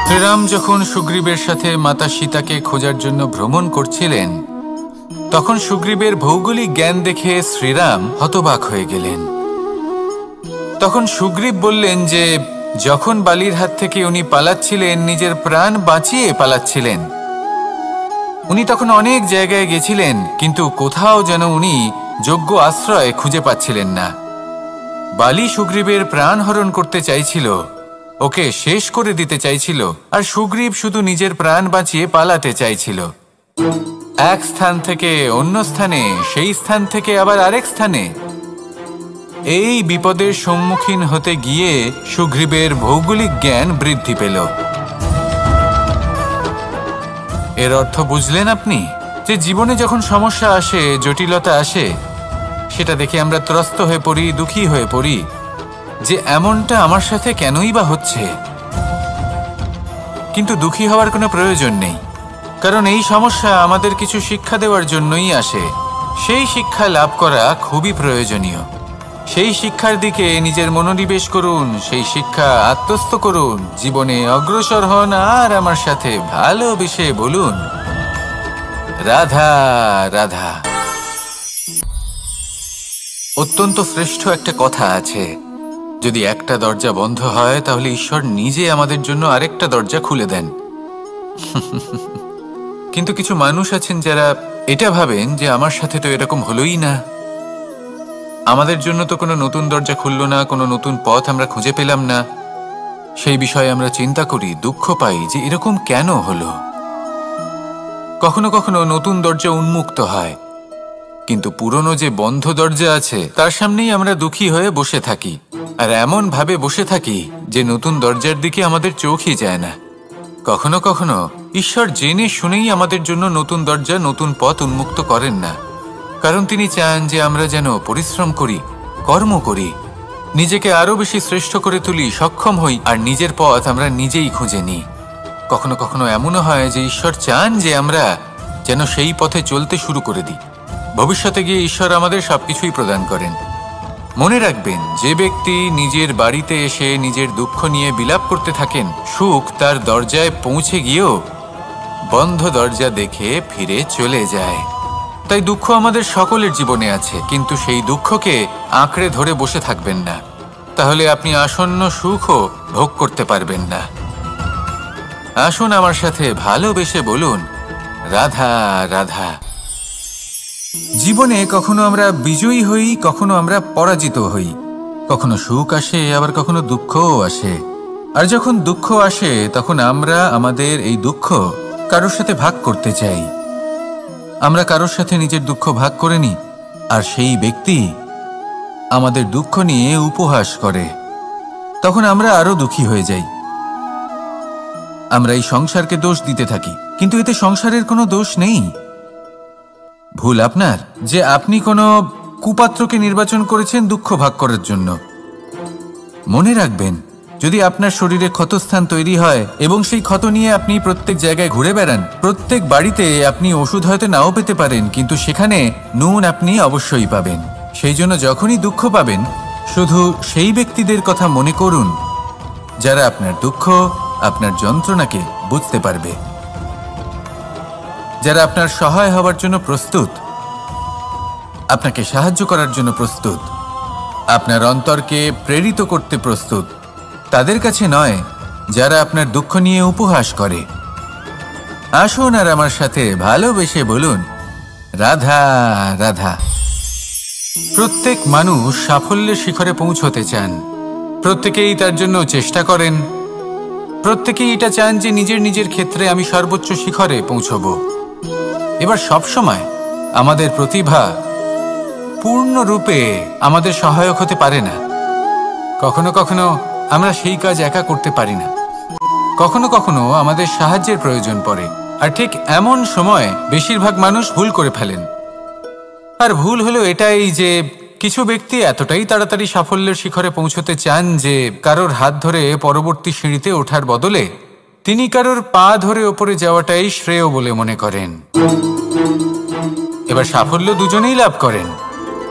শ্রীরাম যখন সুগ্রীবের সাথে মাতা সীতাকে খোঁজার জন্য ভ্রমণ করছিলেন, তখন সুগ্রীবের ভৌগোলিক জ্ঞান দেখে শ্রীরাম হতবাক হয়ে গেলেন। তখন সুগ্রীব বললেন যে যখন বালির হাত থেকে উনি পালাচ্ছিলেন, নিজের প্রাণ বাঁচিয়ে পালাচ্ছিলেন, উনি তখন অনেক জায়গায় গেছিলেন, কিন্তু কোথাও যেন উনি যোগ্য আশ্রয় খুঁজে পাচ্ছিলেন না। বালি সুগ্রীবের প্রাণ হরণ করতে চাইছিল, ওকে শেষ করে দিতে চাইছিল, আর সুগ্রীব শুধু নিজের প্রাণ বাঁচিয়ে পালাতে চাইছিল। এক স্থান থেকে অন্য স্থানে, সেই স্থান থেকে আবার আরেক স্থানে। এই বিপদের সম্মুখীন হতে গিয়ে সুগ্রীবের ভৌগোলিক জ্ঞান বৃদ্ধি পেল। এর অর্থ বুঝলেন আপনি? যে জীবনে যখন সমস্যা আসে, জটিলতা আসে, সেটা দেখে আমরা ত্রস্ত হয়ে পড়ি, দুঃখী হয়ে পড়ি যে এমনটা আমার সাথে কেনই বা হচ্ছে। কিন্তু দুঃখী হওয়ার কোনো প্রয়োজন নেই, কারণ এই সমস্যা আমাদের কিছু শিক্ষা দেওয়ার জন্যই আসে। সেই শিক্ষা লাভ করা খুবই প্রয়োজনীয়। সেই শিক্ষার দিকে নিজের মনোনিবেশ করুন, সেই শিক্ষা আত্মস্থ করুন, জীবনে অগ্রসর হন, আর আমার সাথে ভালোবেসে বলুন, রাধা রাধা। অত্যন্ত শ্রেষ্ঠ একটা কথা আছে, যদি একটা দরজা বন্ধ হয় তাহলে ঈশ্বর নিজে আমাদের জন্য আরেকটা দরজা খুলে দেন। কিন্তু কিছু মানুষ আছেন যারা এটা ভাবেন যে আমার সাথে তো এরকম হলোই না, আমাদের জন্য তো কোনো নতুন দরজা খুলল না, কোনো নতুন পথ আমরা খুঁজে পেলাম না। সেই বিষয়ে আমরা চিন্তা করি, দুঃখ পাই যে এরকম কেন হলো। কখনো কখনো নতুন দরজা উন্মুক্ত হয়, কিন্তু পুরনো যে বন্ধ দরজা আছে তার সামনেই আমরা দুঃখী হয়ে বসে থাকি, আর এমন ভাবে বসে থাকি যে নতুন দরজার দিকে আমাদের চোখই যায় না। কখনো কখনো ঈশ্বর জেনে শুনেই আমাদের জন্য নতুন দরজা, নতুন পথ উন্মুক্ত করেন না, কারণ তিনি চান যে আমরা যেন পরিশ্রম করি, কর্ম করি, নিজেকে আরো বেশি শ্রেষ্ঠ করে তুলি, সক্ষম হই, আর নিজের পথ আমরা নিজেই খুঁজে নিই। কখনো কখনো এমনও হয় যে ঈশ্বর চান যে আমরা যেন সেই পথে চলতে শুরু করে দিই। ভবিষ্যতে গিয়ে ঈশ্বর আমাদের সবকিছুই প্রদান করেন। মনে রাখবেন, যে ব্যক্তি নিজের বাড়িতে এসে নিজের দুঃখ নিয়ে বিলাপ করতে থাকেন, সুখ তার দরজায় পৌঁছে গিয়েও বন্ধ দরজা দেখে ফিরে চলে যায়। তাই দুঃখ আমাদের সকলের জীবনে আছে, কিন্তু সেই দুঃখকে আঁকড়ে ধরে বসে থাকবেন না, তাহলে আপনি আসন্ন সুখও ভোগ করতে পারবেন না। আসুন আমার সাথে ভালোবেসে বলুন, রাধা রাধা। জীবনে কখনো আমরা বিজয়ী হই, কখনো আমরা পরাজিত হই, কখনো সুখ আসে, আবার কখনো দুঃখও আসে। আর যখন দুঃখ আসে তখন আমরা আমাদের এই দুঃখ কারোর সাথে ভাগ করতে চাই। আমরা কারোর সাথে নিজের দুঃখ ভাগ করে নিই, আর সেই ব্যক্তি আমাদের দুঃখ নিয়ে উপহাস করে। তখন আমরা আরো দুঃখী হয়ে যাই। আমরা এই সংসারকে দোষ দিতে থাকি, কিন্তু এতে সংসারের কোনো দোষ নেই। ভুল আপনার যে আপনি কোনো কুপাত্রকে নির্বাচন করেছেন দুঃখ ভাগ করার জন্য। মনে রাখবেন, যদি আপনার শরীরে ক্ষতস্থান তৈরি হয় এবং সেই ক্ষত নিয়ে আপনি প্রত্যেক জায়গায় ঘুরে বেড়ান, প্রত্যেক বাড়িতে আপনি ওষুধ হয়তো নাও পেতে পারেন, কিন্তু সেখানে নুন আপনি অবশ্যই পাবেন। সেই জন্য যখনই দুঃখ পাবেন, শুধু সেই ব্যক্তিদের কথা মনে করুন যারা আপনার দুঃখ, আপনার যন্ত্রণাকে বুঝতে পারবে, যারা আপনার সহায় হওয়ার জন্য প্রস্তুত, আপনাকে সাহায্য করার জন্য প্রস্তুত, আপনার অন্তরকে প্রেরিত করতে প্রস্তুত। তাদের কাছে নয় যারা আপনার দুঃখ নিয়ে উপহাস করে। আসুন আর আমার সাথে ভালোবেসে বলুন, রাধা রাধা। প্রত্যেক মানুষ সাফল্যের শিখরে পৌঁছতে চান, প্রত্যেকেই তার জন্য চেষ্টা করেন, প্রত্যেকেই এটা চান যে নিজের নিজের ক্ষেত্রে আমি সর্বোচ্চ শিখরে পৌঁছব। এবার সবসময় আমাদের প্রতিভা পূর্ণরূপে আমাদের সহায়ক হতে পারে না। কখনো কখনো আমরা সেই কাজ একা করতে পারি না, কখনো কখনো আমাদের সাহায্যের প্রয়োজন পড়ে। আর ঠিক এমন সময় বেশিরভাগ মানুষ ভুল করে ফেলেন। আর ভুল হলো এটাই যে কিছু ব্যক্তি এতটাই তাড়াতাড়ি সাফল্যের শিখরে পৌঁছতে চান যে কারোর হাত ধরে পরবর্তী সিঁড়িতে ওঠার বদলে তিনি কারোর পা ধরে ওপরে যাওয়াটাই শ্রেয় বলে মনে করেন। এবার সাফল্য দুজনেই লাভ করেন,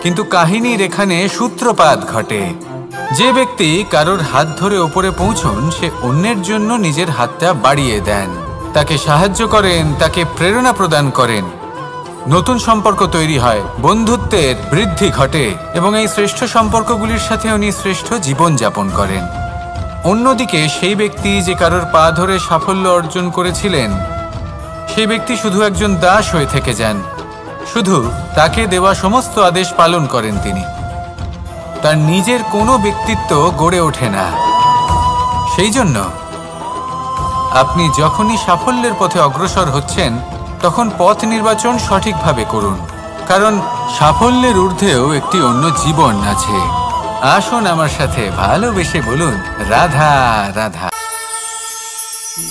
কিন্তু কাহিনীর এখানে সূত্রপাত ঘটে। যে ব্যক্তি কারোর হাত ধরে ওপরে পৌঁছন, সে অন্যের জন্য নিজের হাতটা বাড়িয়ে দেন, তাকে সাহায্য করেন, তাকে প্রেরণা প্রদান করেন। নতুন সম্পর্ক তৈরি হয়, বন্ধুত্বের বৃদ্ধি ঘটে এবং এই শ্রেষ্ঠ সম্পর্কগুলির সাথে উনি শ্রেষ্ঠ জীবন যাপন করেন। অন্যদিকে সেই ব্যক্তি যে কারোর পা ধরে সাফল্য অর্জন করেছিলেন, সেই ব্যক্তি শুধু একজন দাস হয়ে থেকে যান। শুধু তাকে দেওয়া সমস্ত আদেশ পালন করেন তিনি। তার নিজের কোনো ব্যক্তিত্ব গড়ে ওঠে না। সেই জন্য আপনি যখনই সাফল্যের পথে অগ্রসর হচ্ছেন, তখন পথ নির্বাচন সঠিকভাবে করুন, কারণ সাফল্যের ঊর্ধ্বেও একটি অন্য জীবন আছে। আসুন আমার সাথে ভালোবেসে বলুন, রাধা রাধা।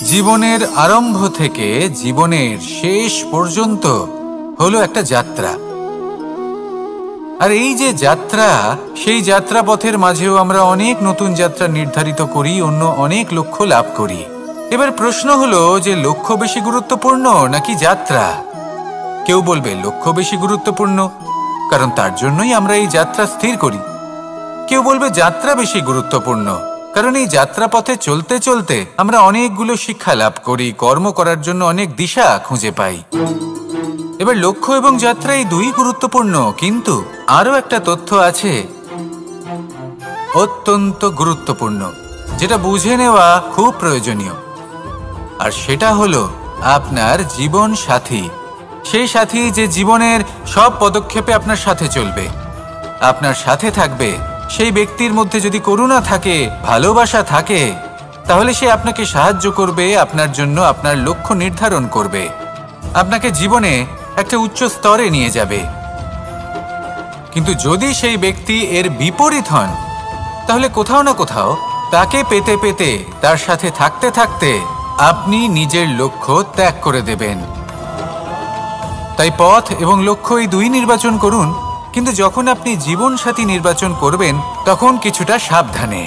জীবনের আরম্ভ থেকে জীবনের শেষ পর্যন্ত হলো একটা যাত্রা। আর এই যে যাত্রা, সেই যাত্রা পথের মাঝেও আমরা অনেক নতুন যাত্রা নির্ধারিত করি, অন্য অনেক লক্ষ্য লাভ করি। এবার প্রশ্ন হলো যে লক্ষ্য বেশি গুরুত্বপূর্ণ নাকি যাত্রা? কেউ বলবে লক্ষ্য বেশি গুরুত্বপূর্ণ, কারণ তার জন্যই আমরা এই যাত্রা স্থির করি। কেউ বলবে যাত্রা বেশি গুরুত্বপূর্ণ, কারণ এই যাত্রা পথে চলতে চলতে আমরা অনেকগুলো শিক্ষা লাভ করি, কর্ম করার জন্য অনেক দিশা খুঁজে পাই। এবার লক্ষ্য এবং যাত্রা এই দুই গুরুত্বপূর্ণ, কিন্তু আরো একটা তথ্য আছে অত্যন্ত গুরুত্বপূর্ণ, যেটা বুঝে নেওয়া খুব প্রয়োজনীয়। আর সেটা হলো আপনার জীবন সাথী। সেই সাথী যে জীবনের সব পদক্ষেপে আপনার সাথে চলবে, আপনার সাথে থাকবে। সেই ব্যক্তির মধ্যে যদি করুণা থাকে, ভালোবাসা থাকে, তাহলে সে আপনাকে সাহায্য করবে, আপনার জন্য আপনার লক্ষ্য নির্ধারণ করবে, আপনাকে জীবনে একটা উচ্চ স্তরে নিয়ে যাবে। কিন্তু যদি সেই ব্যক্তি এর বিপরীত হন, তাহলে কোথাও না কোথাও তাকে পেতে পেতে, তার সাথে থাকতে থাকতে আপনি নিজের লক্ষ্য ত্যাগ করে দেবেন। তাই পথ এবং লক্ষ্য এই দুই নির্বাচন করুন, কিন্তু যখন আপনি জীবন সাথী নির্বাচন করবেন, তখন কিছুটা সাবধানে,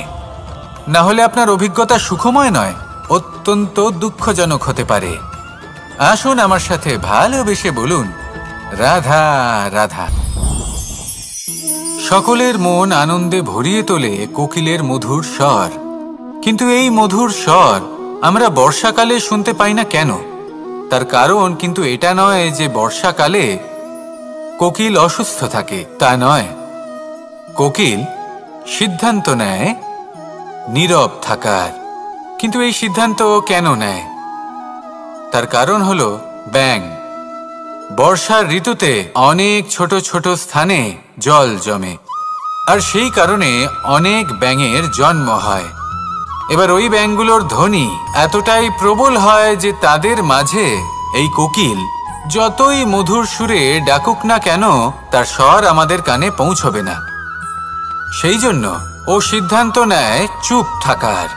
না হলে আপনার অভিজ্ঞতা সুখময় নয়, অত্যন্ত দুঃখজনক হতে পারে। আসুন আমার সাথে ভালোবেসে বলুন, রাধা রাধা। সকলের মন আনন্দে ভরিয়ে তোলে কোকিলের মধুর স্বর, কিন্তু এই মধুর স্বর আমরা বর্ষাকালে শুনতে পাই না কেন? তার কারণ কিন্তু এটা নয় যে বর্ষাকালে কোকিল অসুস্থ থাকে, তা নয়। কোকিল সিদ্ধান্ত নেয় নীরব থাকার, কিন্তু এই সিদ্ধান্ত কেন নেয়? তার কারণ হলো ব্যাঙ। বর্ষার ঋতুতে অনেক ছোট ছোট স্থানে জল জমে, আর সেই কারণে অনেক ব্যাঙের জন্ম হয়। এবার ওই ব্যাঙগুলোর ধ্বনি এতটাই প্রবল হয় যে তাদের মাঝে এই কোকিল যতই মধুর সুরে ডাকুক না কেন, তার স্বর আমাদের কানে পৌঁছবে না। সেই জন্য ও সিদ্ধান্ত নেয় চুপ থাকার।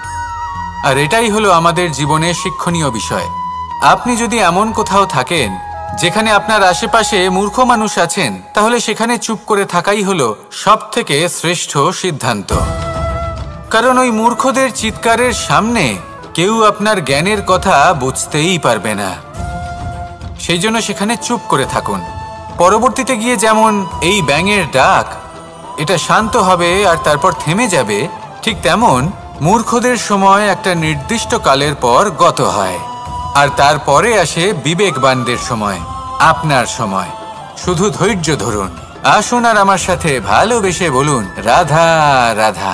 আর এটাই হলো আমাদের জীবনে শিক্ষণীয় বিষয়। আপনি যদি এমন কোথাও থাকেন যেখানে আপনার আশেপাশে মূর্খ মানুষ আছেন, তাহলে সেখানে চুপ করে থাকাই হলো সবথেকে শ্রেষ্ঠ সিদ্ধান্ত। কারণ ওই মূর্খদের চিৎকারের সামনে কেউ আপনার জ্ঞানের কথা বুঝতেই পারবে না। সেই জন্য সেখানে চুপ করে থাকুন। পরবর্তীতে গিয়ে যেমন এই ব্যাঙের ডাক, এটা শান্ত হবে আর তারপর থেমে যাবে, ঠিক তেমন মূর্খদের সময় একটা নির্দিষ্ট কালের পর গত হয়, আর তারপরে আসে বিবেকবানদের সময়, আপনার সময়। শুধু ধৈর্য ধরুন। আসুন আর আমার সাথে ভালোবেসে বলুন, রাধা রাধা।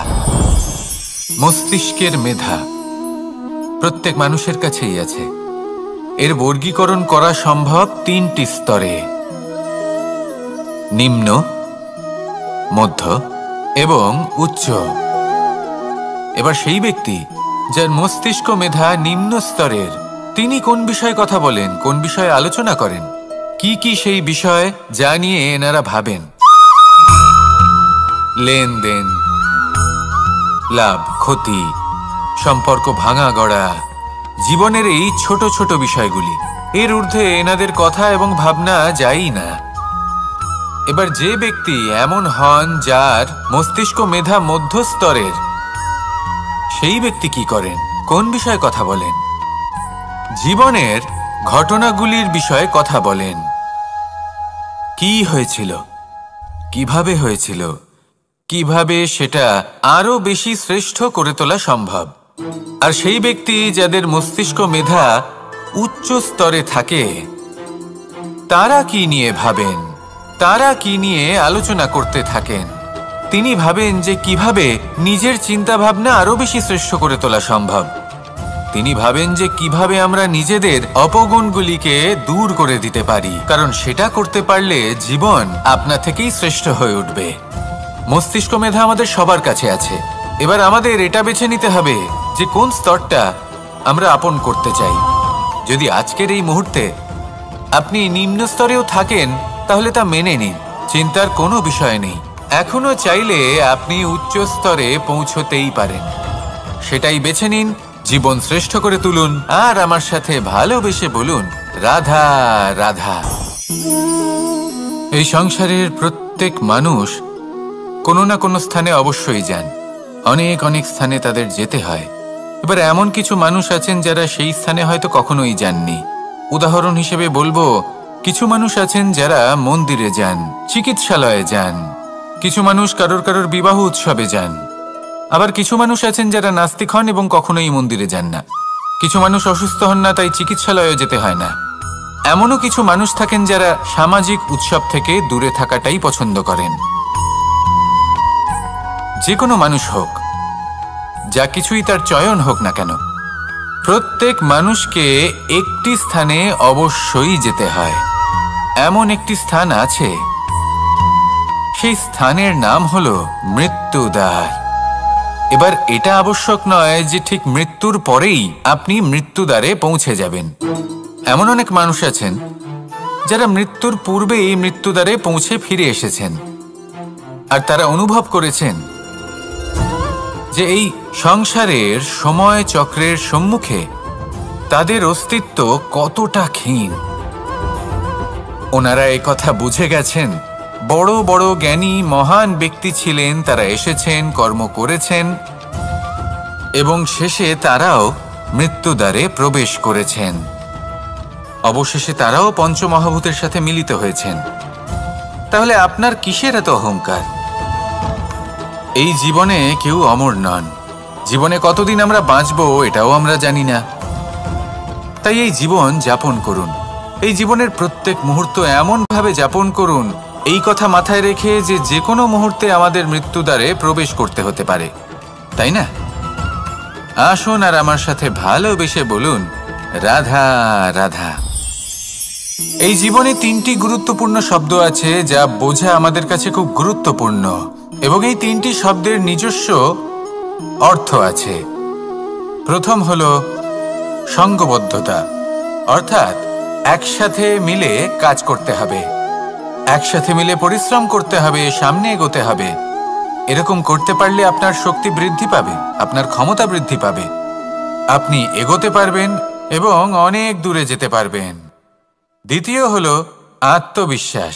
মস্তিষ্কের মেধা প্রত্যেক মানুষের কাছেই আছে। এর বর্গীকরণ করা সম্ভব তিনটি স্তরে: নিম্ন, মধ্য এবং উচ্চ। এবার সেই ব্যক্তি যার মস্তিষ্ক মেধা নিম্ন স্তরের, তিনি কোন বিষয়ে কথা বলেন, কোন বিষয়ে আলোচনা করেন, কি কি সেই বিষয় যা নিয়ে এনারা ভাবেন? লেনদেন, লাভ ক্ষতি, সম্পর্ক ভাঙা গড়া, জীবনের এই ছোট ছোট বিষয়গুলি। এর ঊর্ধ্বে এনাদের কথা এবং ভাবনা যায়ই না। এবার যে ব্যক্তি এমন হন যার মস্তিষ্ক মেধা মধ্যস্তরের, সেই ব্যক্তি কি করেন, কোন বিষয়ে কথা বলেন? জীবনের ঘটনাগুলির বিষয়ে কথা বলেন। কি হয়েছিল, কিভাবে হয়েছিল, কিভাবে সেটা আরো বেশি শ্রেষ্ঠ করে তোলা সম্ভব। আর সেই ব্যক্তি যাদের মস্তিষ্ক মেধা উচ্চ স্তরে থাকে, তারা কি নিয়ে ভাবেন, তারা কি নিয়ে আলোচনা করতে থাকেন? তিনি ভাবেন যে কিভাবে নিজের চিন্তা ভাবনা আরো বেশি শ্রেষ্ঠ করে তোলা সম্ভব। তিনি ভাবেন যে কিভাবে আমরা নিজেদের অপগুণগুলিকে দূর করে দিতে পারি, কারণ সেটা করতে পারলে জীবন আপনা থেকেই শ্রেষ্ঠ হয়ে উঠবে। মস্তিষ্ক মেধা আমাদের সবার কাছে আছে। এবার আমাদের এটা বেছে নিতে হবে যে কোন স্তরটা আমরা আপন করতে চাই। যদি আজকের এই মুহূর্তে আপনি নিম্ন স্তরেও থাকেন, তাহলে তা মেনে নিন, চিন্তার কোনো বিষয় নেই। এখনো চাইলে আপনি উচ্চ স্তরে পৌঁছতেই পারেন। সেটাই বেছে নিন, জীবন শ্রেষ্ঠ করে তুলুন, আর আমার সাথে ভালোবেসে বলুন, রাধা রাধা। এই সংসারের প্রত্যেক মানুষ কোনো না কোনো স্থানে অবশ্যই যান, অনেক অনেক স্থানে তাদের যেতে হয়। এবার এমন কিছু মানুষ আছেন যারা সেই স্থানে হয়তো কখনোই যাননি। উদাহরণ হিসেবে বলবো, কিছু মানুষ আছেন যারা মন্দিরে যান, চিকিৎসালয়ে যান, কিছু মানুষ কারোর কারোর বিবাহ উৎসবে যান। আবার কিছু মানুষ আছেন যারা নাস্তিক হন এবং কখনোই মন্দিরে যান না। কিছু মানুষ অসুস্থ হন না, তাই চিকিৎসালয়ে যেতে হয় না। এমনও কিছু মানুষ থাকেন যারা সামাজিক উৎসব থেকে দূরে থাকাটাই পছন্দ করেন। যে কোনো মানুষ হোক, যা কিছুই তার চয়ন হোক না কেন, প্রত্যেক মানুষকে একটি স্থানে অবশ্যই যেতে হয়। এমন একটি স্থান আছে, সেই স্থানের নাম হলো মৃত্যুদ্বার। এবার এটা আবশ্যক নয় যে ঠিক মৃত্যুর পরেই আপনি মৃত্যুদ্বারে পৌঁছে যাবেন। এমন অনেক মানুষ আছেন যারা মৃত্যুর পূর্বেই মৃত্যুদ্বারে পৌঁছে ফিরে এসেছেন, আর তারা অনুভব করেছেন যে এই সংসারের সময় চক্রের সম্মুখে তাদের অস্তিত্ব কতটা ক্ষীণ। ওনারা এই কথা বুঝে গেছেন। বড় বড় জ্ঞানী মহান ব্যক্তি ছিলেন, তারা এসেছেন, কর্ম করেছেন এবং শেষে তারাও মৃত্যুদ্বারে প্রবেশ করেছেন। অবশেষে তারাও পঞ্চমহাভূতের সাথে মিলিত হয়েছেন। তাহলে আপনার কিসের এত অহংকার? এই জীবনে কেউ অমর নন। জীবনে কতদিন আমরা বাঁচবো এটাও আমরা জানি না। তাই এই জীবন যাপন করুন। এই জীবনের প্রত্যেক মুহূর্ত এমনভাবে যাপন করুন, এই কথা মাথায় রেখে যে যে কোনো মুহূর্তে আমাদের মৃত্যুদ্বারে প্রবেশ করতে হতে পারে, তাই না? আসুন আর আমার সাথে ভালোবেসে বলুন, রাধা রাধা। এই জীবনে তিনটি গুরুত্বপূর্ণ শব্দ আছে যা বোঝা আমাদের কাছে খুব গুরুত্বপূর্ণ, এবং এই তিনটি শব্দের নিজস্ব অর্থ আছে। প্রথম হলো সঙ্গবদ্ধতা, অর্থাৎ একসাথে মিলে কাজ করতে হবে, একসাথে মিলে পরিশ্রম করতে হবে, সামনে এগোতে হবে। এরকম করতে পারলে আপনার শক্তি বৃদ্ধি পাবে, আপনার ক্ষমতা বৃদ্ধি পাবে, আপনি এগোতে পারবেন এবং অনেক দূরে যেতে পারবেন। দ্বিতীয় হলো আত্মবিশ্বাস।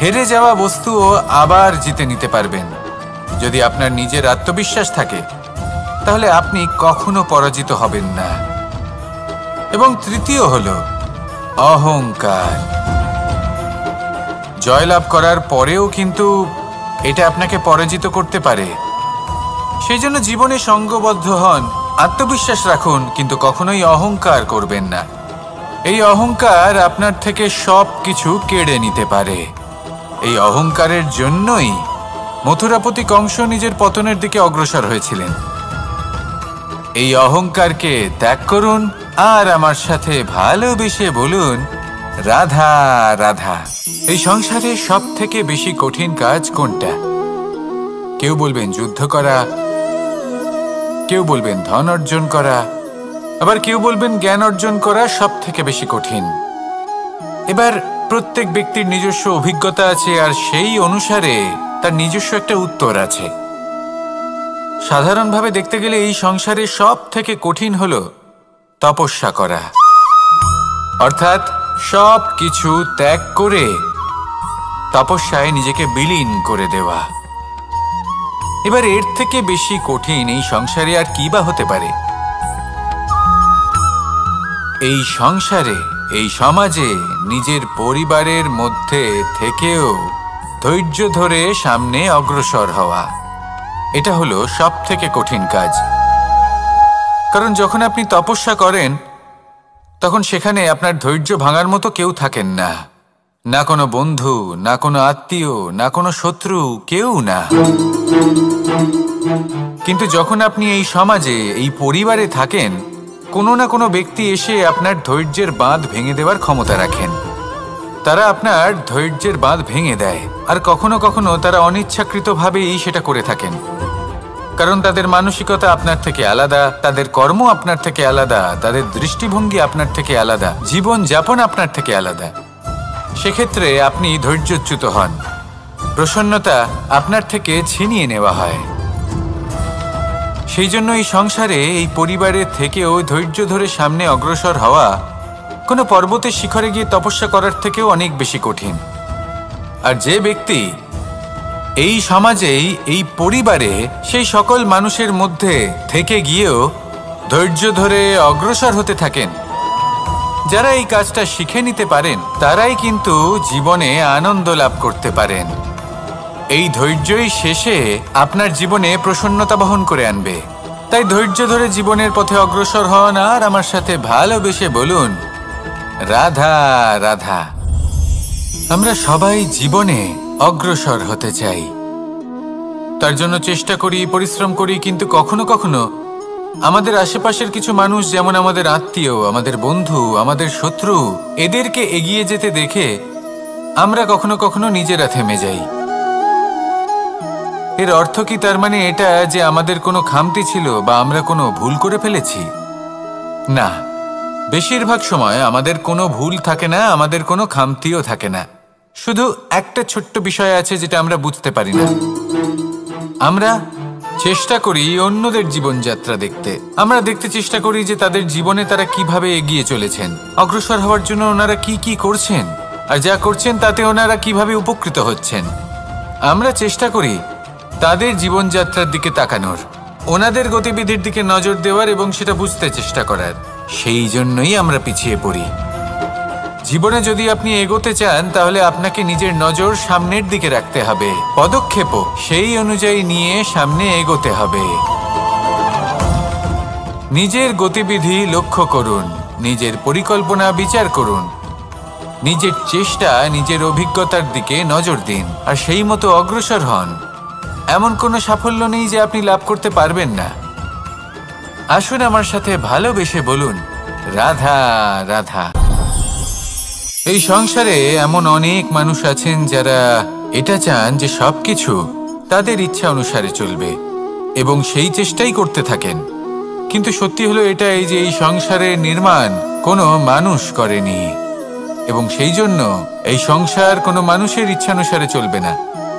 হেরে যাওয়া বস্তুও আবার জিতে নিতে পারবেন। যদি আপনার নিজের আত্মবিশ্বাস থাকে, তাহলে আপনি কখনো পরাজিত হবেন না। এবং তৃতীয় হলো অহংকার। জয়লাভ করার পরেও কিন্তু এটা আপনাকে পরাজিত করতে পারে। সেই জন্য জীবনে সঙ্গবদ্ধ হন, আত্মবিশ্বাস রাখুন, কিন্তু কখনোই অহংকার করবেন না। এই অহংকার আপনার থেকে সব কিছু কেড়ে নিতে পারে। এই অহংকারের জন্যই মথুরাপতি কংস নিজের পতনের দিকে অগ্রসর হয়েছিলেন। এই অহংকারকে ত্যাগ করুন আর আমার সাথে ভালোবেসে বলুন, রাধা রাধা। এই সংসারে সব থেকে বেশি কঠিন কাজ কোনটা? কেউ বলবেন যুদ্ধ করা, কেউ বলবেন ধন অর্জন করা, আবার কেউ বলবেন জ্ঞান অর্জন করা সব থেকে বেশি কঠিন। এবার প্রত্যেক ব্যক্তির নিজস্ব অভিজ্ঞতা আছে, আর সেই অনুসারে তার নিজস্ব একটা উত্তর আছে। সাধারণভাবে দেখতে গেলে এই সংসারে সব থেকে কঠিন হলো তপস্যা করা, অর্থাৎ সব কিছু ত্যাগ করে তপস্যায় নিজেকে বিলীন করে দেওয়া। এবার এর থেকে বেশি কঠিন এই সংসারে আর কি বা হতে পারে? এই সংসারে, এই সমাজে, নিজের পরিবারের মধ্যে থেকেও ধৈর্য ধরে সামনে অগ্রসর হওয়া। এটা হলো সবথেকে কঠিন কাজ। কারণ যখন আপনি তপস্যা করেন তখন সেখানে আপনার ধৈর্য ভাঙার মতো কেউ থাকেন না, না কোনো বন্ধু, না কোনো আত্মীয়, না কোনো শত্রু, কেউ না। কিন্তু যখন আপনি এই সমাজে, এই পরিবারে থাকেন, কোনো না কোনো ব্যক্তি এসে আপনার ধৈর্যের বাঁধ ভেঙে দেওয়ার ক্ষমতা রাখেন। তারা আপনার ধৈর্যের বাঁধ ভেঙে দেয়, আর কখনো কখনো তারা অনিচ্ছাকৃতভাবেই সেটা করে থাকেন। কারণ তাদের মানসিকতা আপনার থেকে আলাদা, তাদের কর্ম আপনার থেকে আলাদা, তাদের দৃষ্টিভঙ্গি আপনার থেকে আলাদা, জীবন যাপন আপনার থেকে আলাদা। সেক্ষেত্রে আপনি ধৈর্যচ্যুত হন, প্রসন্নতা আপনার থেকে ছিনিয়ে নেওয়া হয়। সেই জন্য এই সংসারে, এই পরিবারের থেকেও ধৈর্য ধরে সামনে অগ্রসর হওয়া কোনো পর্বতের শিখরে গিয়ে তপস্যা করার থেকেও অনেক বেশি কঠিন। আর যে ব্যক্তি এই সমাজেই, এই পরিবারে, সেই সকল মানুষের মধ্যে থেকে গিয়েও ধৈর্য ধরে অগ্রসর হতে থাকেন, যারা এই কাজটা শিখে নিতে পারেন, তারাই কিন্তু জীবনে আনন্দ লাভ করতে পারেন। এই ধৈর্যই শেষে আপনার জীবনে প্রসন্নতা বহন করে আনবে। তাই ধৈর্য ধরে জীবনের পথে অগ্রসর হন আর আমার সাথে ভালোবেসে বলুন, রাধা রাধা। আমরা সবাই জীবনে অগ্রসর হতে চাই, তার জন্য চেষ্টা করি, পরিশ্রম করি, কিন্তু কখনো কখনো আমাদের আশেপাশের কিছু মানুষ, যেমন আমাদের আত্মীয়, আমাদের বন্ধু, আমাদের শত্রু, এদেরকে এগিয়ে যেতে দেখে আমরা কখনো কখনো নিজেরা থেমে যাই। এর অর্থ কি তার মানে এটা যে আমাদের কোনো খামতি ছিল বা আমরা কোনো ভুল করে ফেলেছি? না, বেশিরভাগ সময় আমাদের কোনো ভুল থাকে না, আমাদের কোনো খামতিও থাকে না। শুধু একটা ছোট্ট বিষয় আছে যেটা আমরা বুঝতে পারি না। আমরা চেষ্টা করি অন্যদের জীবনযাত্রা দেখতে। আমরা দেখতে চেষ্টা করি যে তাদের জীবনে তারা কিভাবে এগিয়ে চলেছেন, অগ্রসর হওয়ার জন্য ওনারা কি কি করছেন, আর যা করছেন তাতে ওনারা কিভাবে উপকৃত হচ্ছেন। আমরা চেষ্টা করি তাদের জীবনযাত্রার দিকে তাকানোর, ওনাদের গতিবিধির দিকে নজর দেওয়ার এবং সেটা বুঝতে চেষ্টা করার। সেই জন্যই আমরা পিছিয়ে পড়ি। জীবনে যদি আপনি এগোতে চান তাহলে আপনাকে নিজের নজর সামনের দিকে রাখতে হবে, পদক্ষেপও সেই অনুযায়ী নিয়ে সামনে এগোতে হবে। নিজের গতিবিধি লক্ষ্য করুন, নিজের পরিকল্পনা বিচার করুন, নিজের চেষ্টা, নিজের অভিজ্ঞতার দিকে নজর দিন, আর সেই মতো অগ্রসর হন। এমন কোনো সাফল্য নেই যে আপনি লাভ করতে পারবেন না। আসুন আমার সাথে ভালোবেসে বলুন, রাধা রাধা। এই সংসারে এমন অনেক মানুষ আছেন যারা এটা চান যে সবকিছু তাদের ইচ্ছা অনুসারে চলবে এবং সেই চেষ্টাই করতে থাকেন। কিন্তু সত্যি হলো এটাই যে এই সংসারের নির্মাণ কোনো মানুষ করেনি, এবং সেই জন্য এই সংসার কোনো মানুষের ইচ্ছা অনুসারে চলবে না,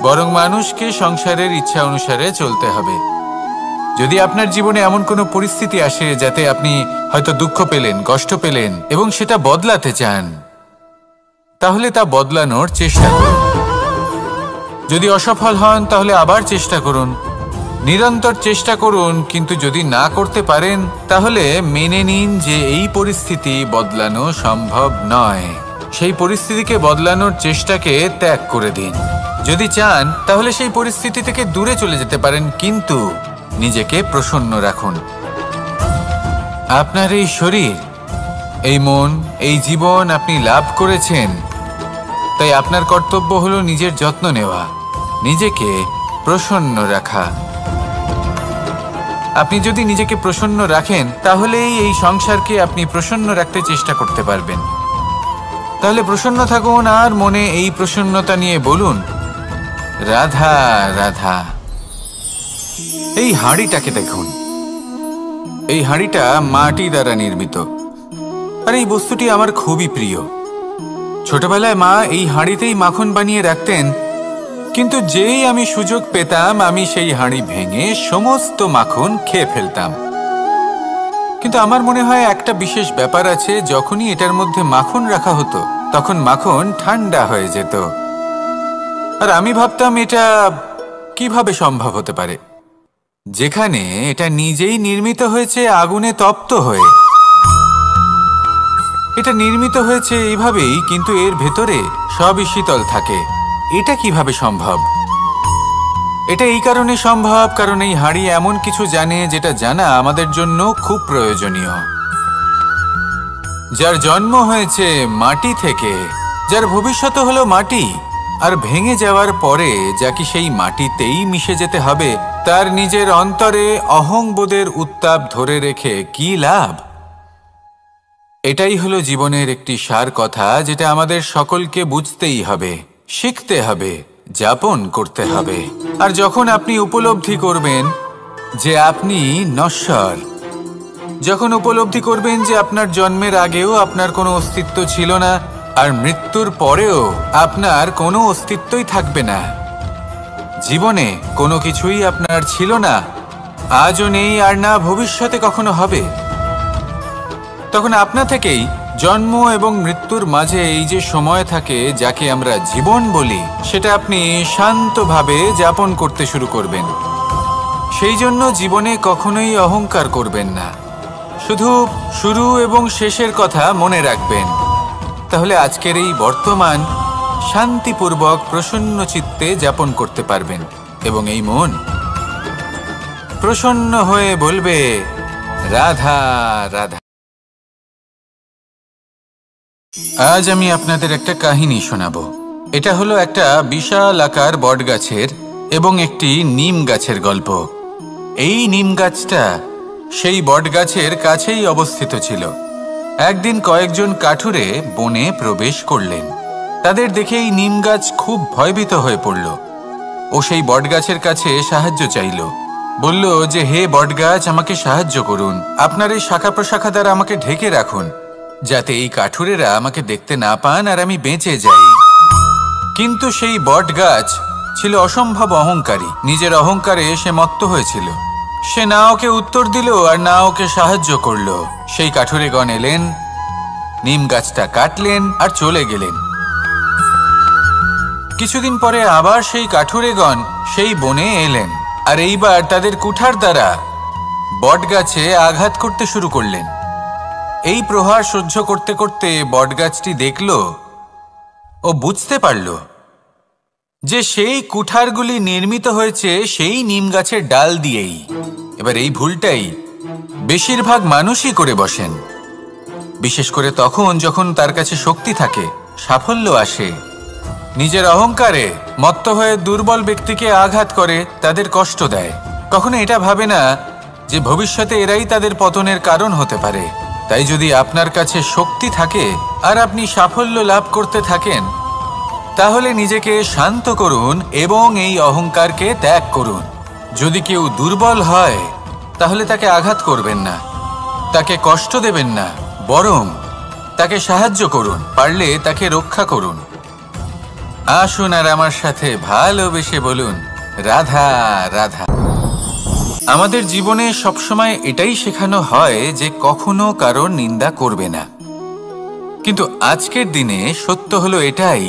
বরং মানুষকে সংসারের ইচ্ছা অনুসারে চলতে হবে। যদি আপনার জীবনে এমন কোনো পরিস্থিতি আসে যাতে আপনি হয়তো দুঃখ পেলেন, কষ্ট পেলেন এবং সেটা বদলাতে চান, তাহলে তা বদলানোর চেষ্টা করুন। যদি অসফল হন তাহলে আবার চেষ্টা করুন, নিরন্তর চেষ্টা করুন। কিন্তু যদি না করতে পারেন তাহলে মেনে নিন যে এই পরিস্থিতি বদলানো সম্ভব নয়। সেই পরিস্থিতিকে বদলানোর চেষ্টাকে ত্যাগ করে দিন। যদি চান তাহলে সেই পরিস্থিতি থেকে দূরে চলে যেতে পারেন, কিন্তু নিজেকে প্রসন্ন রাখুন। আপনার এই শরীর, এই মন, এই জীবন আপনি লাভ করেছেন, তাই আপনার কর্তব্য হলো নিজের যত্ন নেওয়া, নিজেকে প্রসন্ন রাখা। আপনি যদি নিজেকে প্রসন্ন রাখেন তাহলেই এই সংসারকে আপনি প্রসন্ন রাখতে চেষ্টা করতে পারবেন। তাহলে প্রসন্ন থাকুন আর মনে এই প্রসন্নতা নিয়ে বলুন, রাধা রাধা। এই হাঁড়িটাকে দেখুন, এই হাঁড়িটা মাটি দ্বারা নির্মিত, আর এই বস্তুটি আমার খুবই প্রিয়। ছোটবেলায় মা এই হাঁড়িতেই মাখন বানিয়ে রাখতেন, কিন্তু যেই আমি সুযোগ পেতাম আমি সেই হাঁড়ি ভেঙে সমস্ত মাখন খেয়ে ফেলতাম। কিন্তু আমার মনে হয় একটা বিশেষ ব্যাপার আছে, যখনই এটার মধ্যে মাখন রাখা হতো তখন মাখন ঠান্ডা হয়ে যেত। আর আমি ভাবতাম এটা কিভাবে সম্ভব হতে পারে, যেখানে এটা নিজেই নির্মিত হয়েছে আগুনে তপ্ত হয়ে। এটা নির্মিত হয়েছে এইভাবেই, কিন্তু এর ভেতরে সবই শীতল থাকে। এটা কিভাবে সম্ভব? এটা এই কারণে সম্ভব কারণ এই হাঁড়ি এমন কিছু জানে যেটা জানা আমাদের জন্য খুব প্রয়োজনীয়। যার জন্ম হয়েছে মাটি থেকে, যার ভবিষ্যৎ হলো মাটি, আর ভেঙে যাওয়ার পরে যা কি সেই মাটিতেই মিশে যেতে হবে, তার নিজের অন্তরে অহংবোধের উত্তাপ ধরে রেখে কি লাভ? এটাই হলো জীবনের একটি সার কথা, যেটা আমাদের সকলকে বুঝতেই হবে, শিখতে হবে, যাপন করতে হবে। আর যখন আপনি উপলব্ধি করবেন যে আপনি নশ্বর, যখন উপলব্ধি করবেন যে আপনার জন্মের আগেও আপনার কোনো অস্তিত্ব ছিল না, আর মৃত্যুর পরেও আপনার কোনো অস্তিত্বই থাকবে না, জীবনে কোনো কিছুই আপনার ছিল না, আজও নেই আর না ভবিষ্যতে কখনো হবে, তখন আপনা থেকেই জন্ম এবং মৃত্যুর মাঝে এই যে সময় থাকে যাকে আমরা জীবন বলি, সেটা আপনি শান্তভাবে যাপন করতে শুরু করবেন। সেই জন্য জীবনে কখনোই অহংকার করবেন না, শুধু শুরু এবং শেষের কথা মনে রাখবেন। তাহলে আজকের এই বর্তমান শান্তিপূর্বক প্রসন্ন চিত্তে যাপন করতে পারবেন এবং এই মন প্রসন্ন হয়ে বলবে রাধা রাধা। আজ আমি আপনাদের একটা কাহিনী শোনাবো। এটা হলো একটা বিশাল আকার বটগাছের এবং একটি নিম গাছের গল্প। এই নিম গাছটা সেই বটগাছের কাছেই অবস্থিত ছিল। একদিন কয়েকজন কাঠুরে বনে প্রবেশ করলেন। তাদের দেখে এই নিম গাছ খুব ভয়ভীত হয়ে পড়ল ও সেই বটগাছের কাছে সাহায্য চাইল। বলল যে, হে বটগাছ, আমাকে সাহায্য করুন, আপনার এই শাখা প্রশাখা দ্বারা আমাকে ঢেকে রাখুন, যাতে এই কাঠুরেরা আমাকে দেখতে না পান আর আমি বেঁচে যাই। কিন্তু সেই বটগাছ ছিল অসম্ভব অহংকারী। নিজের অহংকারে সে মত্ত হয়েছিল। সে না ওকে উত্তর দিল আর না ওকে সাহায্য করল। সেই কাঠুরেগণ এলেন, নিম গাছটা কাটলেন আর চলে গেলেন। কিছুদিন পরে আবার সেই কাঠুরেগণ সেই বনে এলেন আর এইবার তাদের কুঠার দ্বারা বটগাছে আঘাত করতে শুরু করলেন। এই প্রহার সহ্য করতে করতে বটগাছটি দেখল ও বুঝতে পারল যে সেই কুঠারগুলি নির্মিত হয়েছে সেই নিম গাছের ডাল দিয়েই। এবার এই ভুলটাই বেশিরভাগ মানুষই করে বসেন, বিশেষ করে তখন যখন তার কাছে শক্তি থাকে, সাফল্য আসে। নিজের অহংকারে মত্ত হয়ে দুর্বল ব্যক্তিকে আঘাত করে, তাদের কষ্ট দেয়। কখনো এটা ভাবে না যে ভবিষ্যতে এরাই তাদের পতনের কারণ হতে পারে। তাই যদি আপনার কাছে শক্তি থাকে আর আপনি সাফল্য লাভ করতে থাকেন, তাহলে নিজেকে শান্ত করুন এবং এই অহংকারকে ত্যাগ করুন। যদি কেউ দুর্বল হয় তাহলে তাকে আঘাত করবেন না, তাকে কষ্ট দেবেন না, বরং তাকে সাহায্য করুন, পারলে তাকে রক্ষা করুন। আসুন আর আমার সাথে ভালোবেসে বলুন রাধা রাধা। আমাদের জীবনে সবসময় এটাই শেখানো হয় যে কখনো কারোর নিন্দা করবে না, কিন্তু আজকের দিনে সত্য হলো এটাই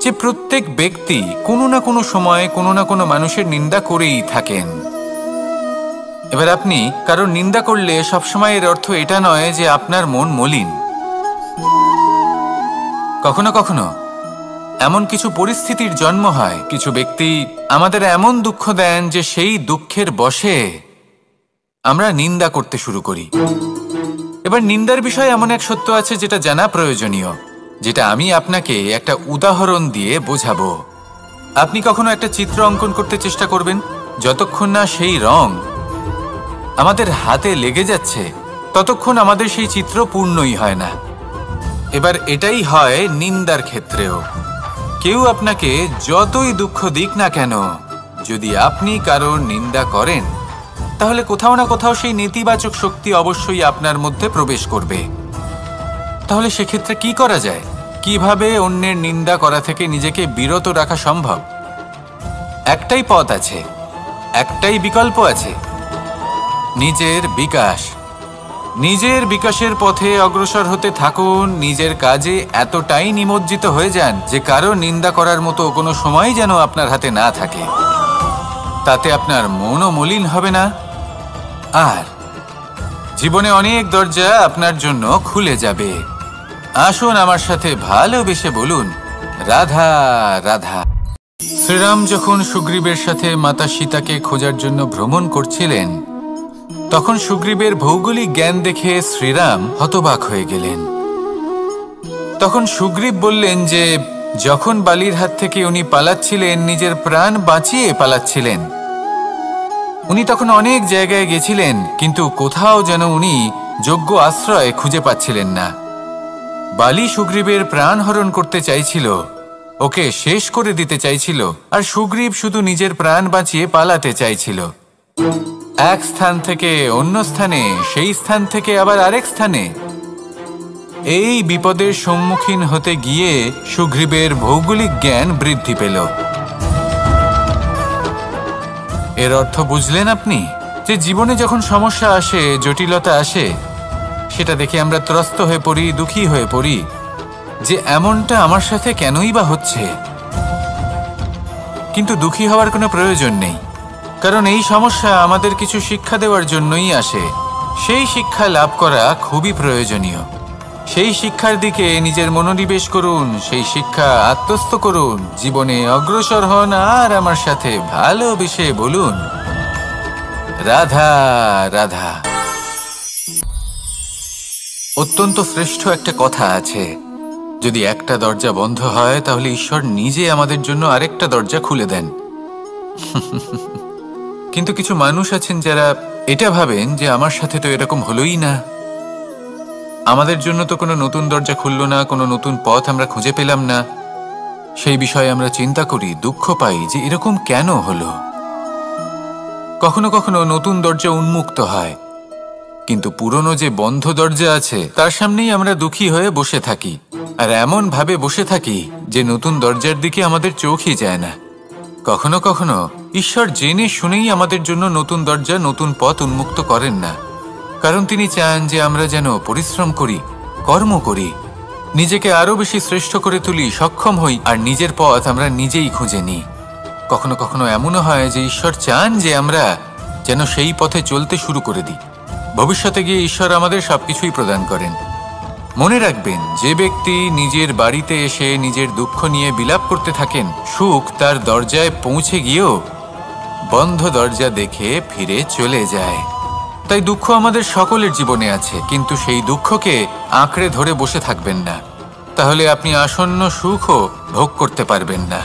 যে প্রত্যেক ব্যক্তি কোনো না কোনো সময় কোনো না কোনো মানুষের নিন্দা করেই থাকেন। এবার আপনি কারোর নিন্দা করলে সবসময় এর অর্থ এটা নয় যে আপনার মন মলিন। কখনো কখনো এমন কিছু পরিস্থিতির জন্ম হয়, কিছু ব্যক্তি আমাদের এমন দুঃখ দেন যে সেই দুঃখের বশে আমরা নিন্দা করতে শুরু করি। এবার নিন্দার বিষয়ে এমন এক সত্য আছে যেটা জানা প্রয়োজনীয়, যেটা আমি আপনাকে একটা উদাহরণ দিয়ে বোঝাবো। আপনি কখনো একটা চিত্র অঙ্কন করতে চেষ্টা করবেন, যতক্ষণ না সেই রং আমাদের হাতে লেগে যাচ্ছে ততক্ষণ আমাদের সেই চিত্র পূর্ণই হয় না। এবার এটাই হয় নিন্দার ক্ষেত্রেও। কেউ আপনাকে যতই দুঃখ দিক না কেন, যদি আপনি কারোর নিন্দা করেন তাহলে কোথাও না কোথাও সেই নেতিবাচক শক্তি অবশ্যই আপনার মধ্যে প্রবেশ করবে। তাহলে সেক্ষেত্রে কি করা যায়? কিভাবে অন্যের নিন্দা করা থেকে নিজেকে বিরত রাখা সম্ভব? একটাই পথ আছে, একটাই বিকল্প আছে, নিজের বিকাশ। নিজের বিকাশের পথে অগ্রসর হতে থাকুন। নিজের কাজে এতটাই নিমজ্জিত হয়ে যান যে কারো নিন্দা করার মতো কোনো সময় যেন আপনার হাতে না থাকে। তাতে আপনার মনও মলিন হবে না, আর জীবনে অনেক দরজা আপনার জন্য খুলে যাবে। আসুন আমার সাথে ভালোবেসে বলুন রাধা রাধা। শ্রীরাম যখন সুগ্রীবের সাথে মাতা সীতাকে খোঁজার জন্য ভ্রমণ করছিলেন, তখন সুগ্রীবের ভৌগোলিক জ্ঞান দেখে শ্রীরাম হতবাক হয়ে গেলেন। তখন সুগ্রীব বললেন যে যখন বালির হাত থেকে উনি পালাচ্ছিলেন, নিজের প্রাণ বাঁচিয়ে পালাচ্ছিলেন, উনি তখন অনেক জায়গায় গেছিলেন, কিন্তু কোথাও যেন উনি যোগ্য আশ্রয় খুঁজে পাচ্ছিলেন না। বালি সুগ্রীবের প্রাণ হরণ করতে চাইছিল, ওকে শেষ করে দিতে চাইছিল, আর সুগ্রীব শুধু নিজের প্রাণ বাঁচিয়ে পালাতে চাইছিল। এক স্থান থেকে অন্য স্থানে, সেই স্থান থেকে আবার আরেক স্থানে। এই বিপদের সম্মুখীন হতে গিয়ে সুগ্রীবের ভৌগোলিক জ্ঞান বৃদ্ধি পেল। এর অর্থ বুঝলেন আপনি? যে জীবনে যখন সমস্যা আসে, জটিলতা আসে, সেটা দেখে আমরা ত্রস্ত হয়ে পড়ি, দুঃখী হয়ে পড়ি যে এমনটা আমার সাথে কেনই বা হচ্ছে। কিন্তু দুঃখী হওয়ার কোনো প্রয়োজন নেই, কারণ এই সমস্যা আমাদের কিছু শিক্ষা দেওয়ার জন্যই আসে। সেই শিক্ষা লাভ করা খুবই প্রয়োজনীয়। সেই শিক্ষার দিকে নিজের মনোনিবেশ করুন, সেই শিক্ষা আত্মস্থ করুন, জীবনে অগ্রসর হন, আর আমার সাথে ভালোবেসে বলুন রাধা রাধা। অত্যন্ত শ্রেষ্ঠ একটা কথা আছে, যদি একটা দরজা বন্ধ হয় তাহলে ঈশ্বর নিজে আমাদের জন্য আরেকটা দরজা খুলে দেন। কিন্তু কিছু মানুষ আছেন যারা এটা ভাবেন যে আমার সাথে তো এরকম হলোই না, আমাদের জন্য তো কোনো নতুন দরজা খুলল না, কোনো নতুন পথ আমরা খুঁজে পেলাম না। সেই বিষয়ে আমরা চিন্তা করি, দুঃখ পাই যে এরকম কেন হলো। কখনো কখনো নতুন দরজা উন্মুক্ত হয়, কিন্তু পুরনো যে বন্ধ দরজা আছে তার সামনেই আমরা দুঃখী হয়ে বসে থাকি, আর এমন ভাবে বসে থাকি যে নতুন দরজার দিকে আমাদের চোখই যায় না। কখনো কখনো ঈশ্বর জেনে শুনেই আমাদের জন্য নতুন দরজা, নতুন পথ উন্মুক্ত করেন না, কারণ তিনি চান যে আমরা যেন পরিশ্রম করি, কর্ম করি, নিজেকে আরো বেশি শ্রেষ্ঠ করে তুলি, সক্ষম হই, আর নিজের পথ আমরা নিজেই খুঁজে নিই। কখনো কখনো এমনও হয় যে ঈশ্বর চান যে আমরা যেন সেই পথে চলতে শুরু করে দিই। ভবিষ্যতে গিয়ে ঈশ্বর আমাদের সবকিছুই প্রদান করেন। মনে রাখবেন, যে ব্যক্তি নিজের বাড়িতে এসে নিজের দুঃখ নিয়ে বিলাপ করতে থাকেন, সুখ তার দরজায় পৌঁছে গিয়েও বন্ধ দরজা দেখে ফিরে চলে যায়। তাই দুঃখ আমাদের সকলের জীবনে আছে, কিন্তু সেই দুঃখকে আঁকড়ে ধরে বসে থাকবেন না, তাহলে আপনি আসন্ন সুখও ভোগ করতে পারবেন না।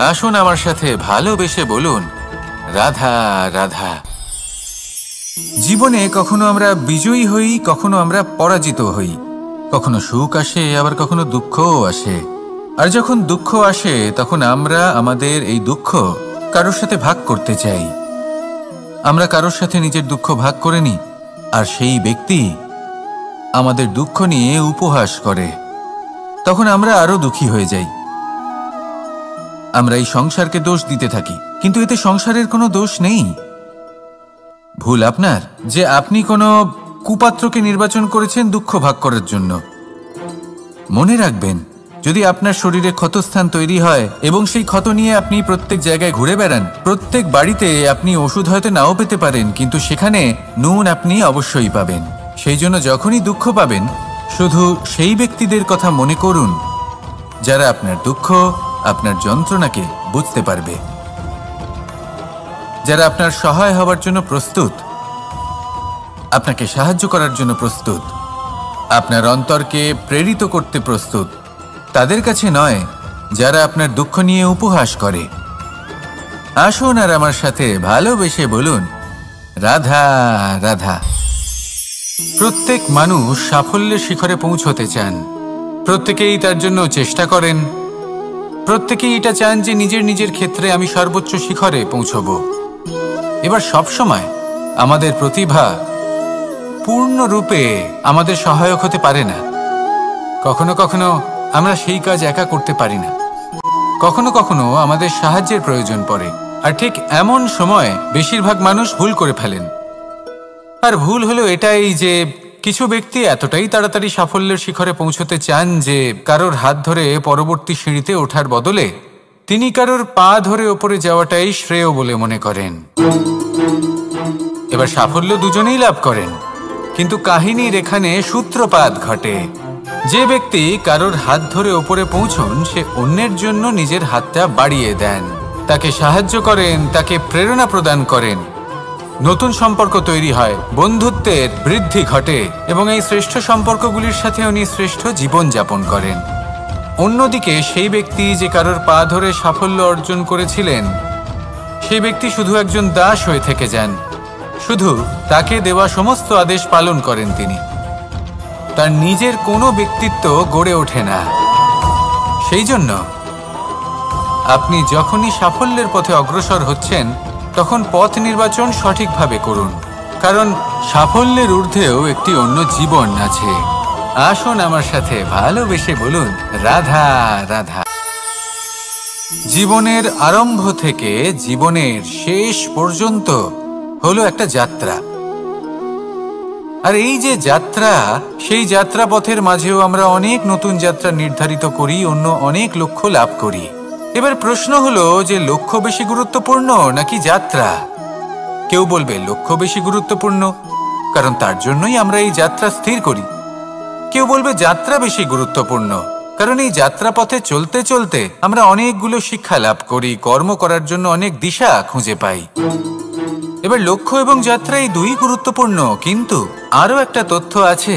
আসুন আমার সাথে ভালোবেসে বলুন রাধা রাধা। জীবনে কখনো আমরা বিজয়ী হই, কখনো আমরা পরাজিত হই, কখনো সুখ আসে, আবার কখনো দুঃখও আসে। আর যখন দুঃখ আসে তখন আমরা আমাদের এই দুঃখ কারোর সাথে ভাগ করতে চাই। আমরা কারোর সাথে নিজের দুঃখ ভাগ করে নিই, আর সেই ব্যক্তি আমাদের দুঃখ নিয়ে উপহাস করে। তখন আমরা আরো দুঃখী হয়ে যাই। আমরা এই সংসারকে দোষ দিতে থাকি, কিন্তু এতে সংসারের কোনো দোষ নেই। ভুল আপনার যে আপনি কোনো কুপাত্রকে নির্বাচন করেছেন দুঃখ ভাগ করার জন্য। মনে রাখবেন, যদি আপনার শরীরে ক্ষতস্থান তৈরি হয় এবং সেই ক্ষত নিয়ে আপনি প্রত্যেক জায়গায় ঘুরে বেড়ান, প্রত্যেক বাড়িতে আপনি ওষুধ হয়তো নাও পেতে পারেন, কিন্তু সেখানে নুন আপনি অবশ্যই পাবেন। সেই জন্য যখনই দুঃখ পাবেন, শুধু সেই ব্যক্তিদের কথা মনে করুন যারা আপনার দুঃখ, আপনার যন্ত্রণাকে বুঝতে পারবে, যারা আপনার সহায় হওয়ার জন্য প্রস্তুত, আপনাকে সাহায্য করার জন্য প্রস্তুত, আপনার অন্তরকে প্রেরিত করতে প্রস্তুত। তাদের কাছে নয় যারা আপনার দুঃখ নিয়ে উপহাস করে। আসুন আর আমার সাথে ভালোবেসে বলুন রাধা রাধা। প্রত্যেক মানুষ সাফল্যের শিখরে পৌঁছতে চান, প্রত্যেকেই তার জন্য চেষ্টা করেন, প্রত্যেকেই এটা চান যে নিজের নিজের ক্ষেত্রে আমি সর্বোচ্চ শিখরে পৌঁছব। এবার সবসময় আমাদের প্রতিভা পূর্ণরূপে আমাদের সহায়ক হতে পারে না। কখনো কখনো আমরা সেই কাজ একা করতে পারি না, কখনো কখনো আমাদের সাহায্যের প্রয়োজন পড়ে। আর ঠিক এমন সময় বেশিরভাগ মানুষ ভুল করে ফেলেন। আর ভুল হলো এটাই যে কিছু ব্যক্তি এতটাই তাড়াতাড়ি সাফল্যের শিখরে পৌঁছতে চান যে কারোর হাত ধরে পরবর্তী সিঁড়িতে ওঠার বদলে তিনি কারোর পা ধরে ওপরে যাওয়াটাই শ্রেয় বলে মনে করেন। এবার সাফল্য দুজনেই লাভ করেন, কিন্তু কাহিনীর এখানে সূত্রপাত ঘটে। যে ব্যক্তি কারোর হাত ধরে ওপরে পৌঁছন সে অন্যের জন্য নিজের হাতটা বাড়িয়ে দেন, তাকে সাহায্য করেন, তাকে প্রেরণা প্রদান করেন। নতুন সম্পর্ক তৈরি হয়, বন্ধুত্বের বৃদ্ধি ঘটে এবং এই শ্রেষ্ঠ সম্পর্কগুলির সাথে উনি শ্রেষ্ঠ জীবন যাপন করেন। অন্যদিকে সেই ব্যক্তি যে কারোর পা ধরে সাফল্য অর্জন করেছিলেন, সেই ব্যক্তি শুধু একজন দাস হয়ে থেকে যান। শুধু তাকে দেওয়া সমস্ত আদেশ পালন করেন তিনি। তার নিজের কোনো ব্যক্তিত্ব গড়ে ওঠে না। সেই জন্য আপনি যখনই সাফল্যের পথে অগ্রসর হচ্ছেন তখন পথ নির্বাচন সঠিকভাবে করুন, কারণ সাফল্যের ঊর্ধ্বেও একটি অন্য জীবন আছে। আসুন আমার সাথে ভালোবেসে বলুন, রাধা রাধা। জীবনের আরম্ভ থেকে জীবনের শেষ পর্যন্ত হলো একটা যাত্রা। আর এই যে যাত্রা, সেই যাত্রা পথের মাঝেও আমরা অনেক নতুন যাত্রা নির্ধারিত করি, অন্য অনেক লক্ষ্য লাভ করি। এবার প্রশ্ন হলো যে লক্ষ্য বেশি গুরুত্বপূর্ণ নাকি যাত্রা? কেউ বলবে লক্ষ্য বেশি গুরুত্বপূর্ণ, কারণ তার জন্যই আমরা এই যাত্রা স্থির করি। কেউ বলবে যাত্রা বেশি গুরুত্বপূর্ণ, কারণ এই যাত্রা পথে চলতে চলতে আমরা অনেকগুলো শিক্ষা লাভ করি, কর্ম করার জন্য অনেক দিশা খুঁজে পাই। এবার লক্ষ্য এবং যাত্রা এই দুই গুরুত্বপূর্ণ, কিন্তু আরো একটা তথ্য আছে